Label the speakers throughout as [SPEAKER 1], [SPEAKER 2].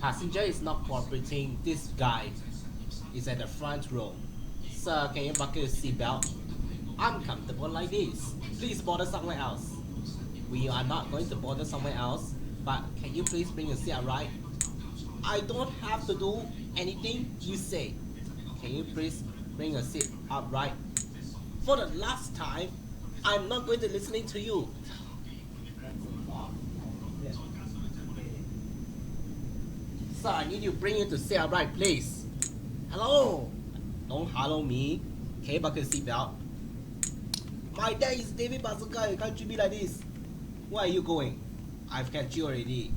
[SPEAKER 1] Passenger is not cooperating. This guy is at the front row. Sir, can you buckle your seatbelt? I'm comfortable like this. Please bother somewhere else. We are not going to bother somewhere else, but can you please bring your seat upright? I don't have to do anything you say. Can you please bring your seat upright? For the last time, I'm not going to listening to you. Sir, I need you to bring it to sit upright, please. Hello? Don't hello me. Can you buckle your seatbelt? My dad is David Bazooka. You can't treat me like this. Where are you going? I've catch you already.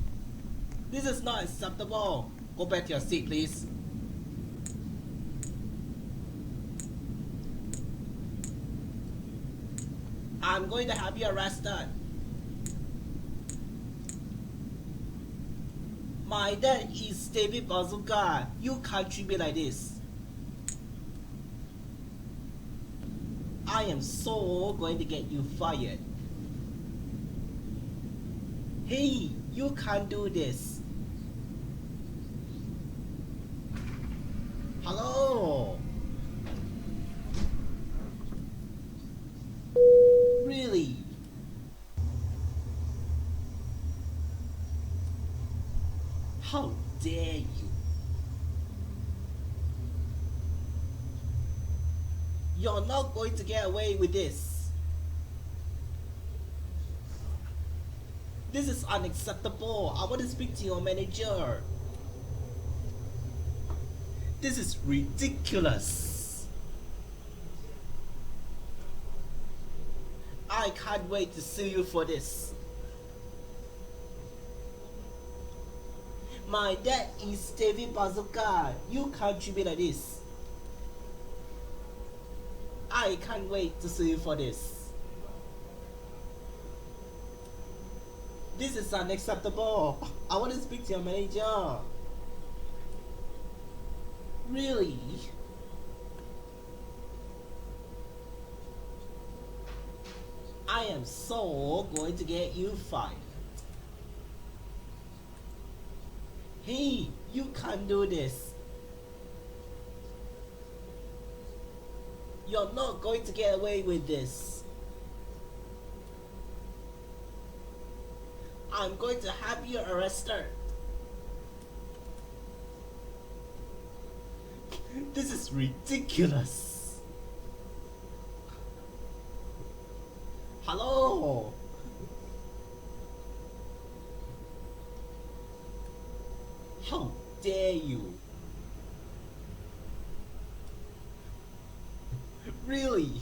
[SPEAKER 1] This is not acceptable. Go back to your seat, please. I'm going to have you arrested. My dad is David Bazooka. You can't treat me like this. I am so going to get you fired. Hey, you can't do this. Hello? Really? How dare you? You're not going to get away with this. This is unacceptable. I want to speak to your manager. This is ridiculous. I can't wait to sue you for this. My dad is David Bazooka. You can't treat me like this. I can't wait to sue you for this. This is unacceptable. I want to speak to your manager. Really? I am so going to get you fired. Hey, you can't do this. You're not going to get away with this. I'm going to have you arrested. This is ridiculous. Hello? How dare you? Really?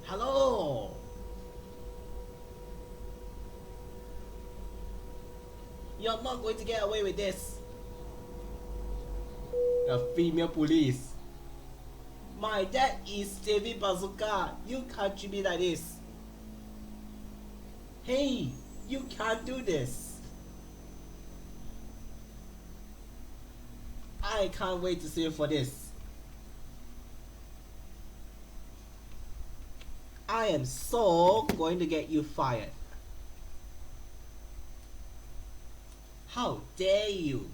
[SPEAKER 1] Hello? You're not going to get away with this. A female police. My dad is David Bazooka. You can't treat me like this. Hey, you can't do this. I can't wait to see you for this. I am so going to get you fired. How dare you?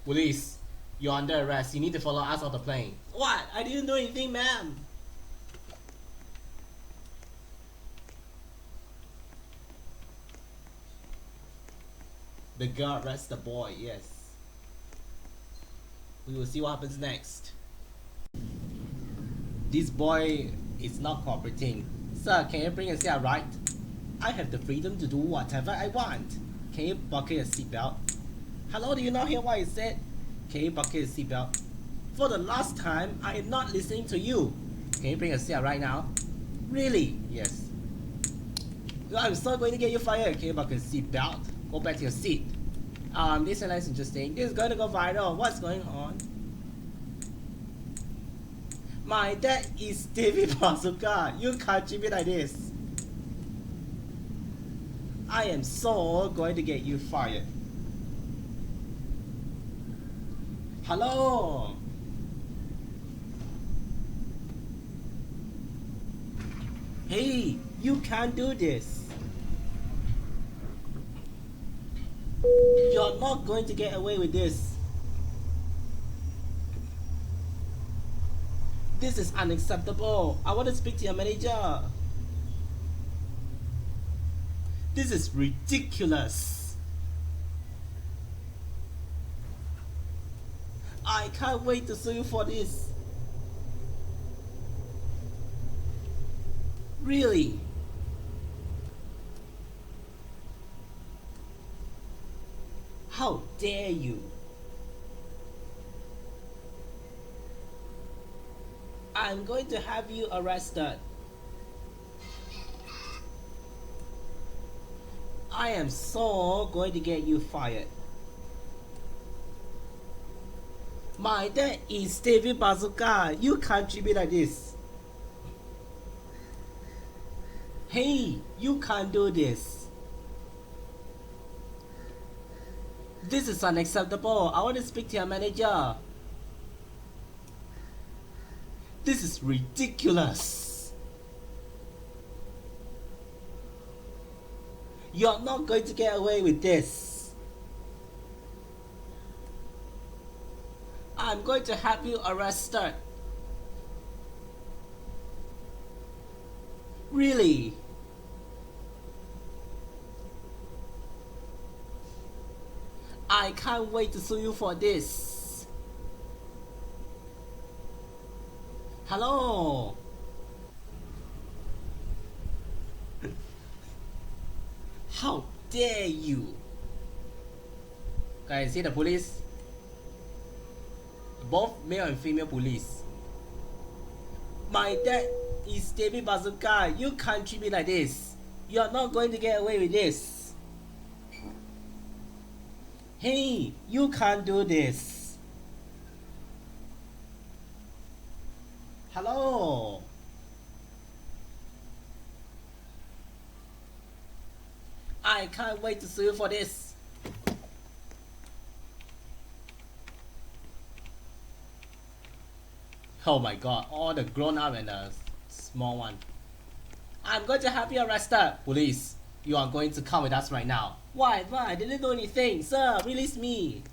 [SPEAKER 1] Police, you're under arrest. You need to follow us off the plane. What? I didn't do anything, ma'am. The guard arrests the boy, yes. We will see what happens next. This boy is not cooperating. Sir, can you bring your seat right? I have the freedom to do whatever I want. Can you buckle your seatbelt? Hello, do you not hear what I said? Can you buckle your seatbelt? For the last time, I am not listening to you. Can you bring your seat right now? Really? Yes. I'm still going to get you fired. Can you buckle your seatbelt? Go back to your seat. This is interesting. This is going to go viral. What's going on? My dad is David Bazooka. You can't treat me like this. I am so going to get you fired. Hello? Hey, you can't do this. You're not going to get away with this. This is unacceptable. I want to speak to your manager. This is ridiculous. I can't wait to sue you for this. Really? How dare you? I'm going to have you arrested. I am so going to get you fired. My dad is David Bazooka. You can't treat me like this. Hey, you can't do this. This is unacceptable. I want to speak to your manager. This is ridiculous. You're not going to get away with this. I'm going to have you arrested. Really? I can't wait to sue you for this. Hello? How dare you? Guys, see the police? Both male and female police. My dad is David Bazooka. You can't treat me like this. You're not going to get away with this. Hey, you can't do this. Hello? I can't wait to sue you for this. Oh my god, all the grown up and the small one. I'm going to have you arrested. Police, you are going to come with us right now. Why? I didn't do anything. Sir, release me.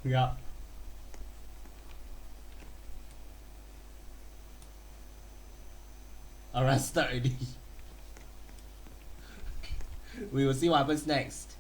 [SPEAKER 1] Yeah. Arrested already. We will see what happens next.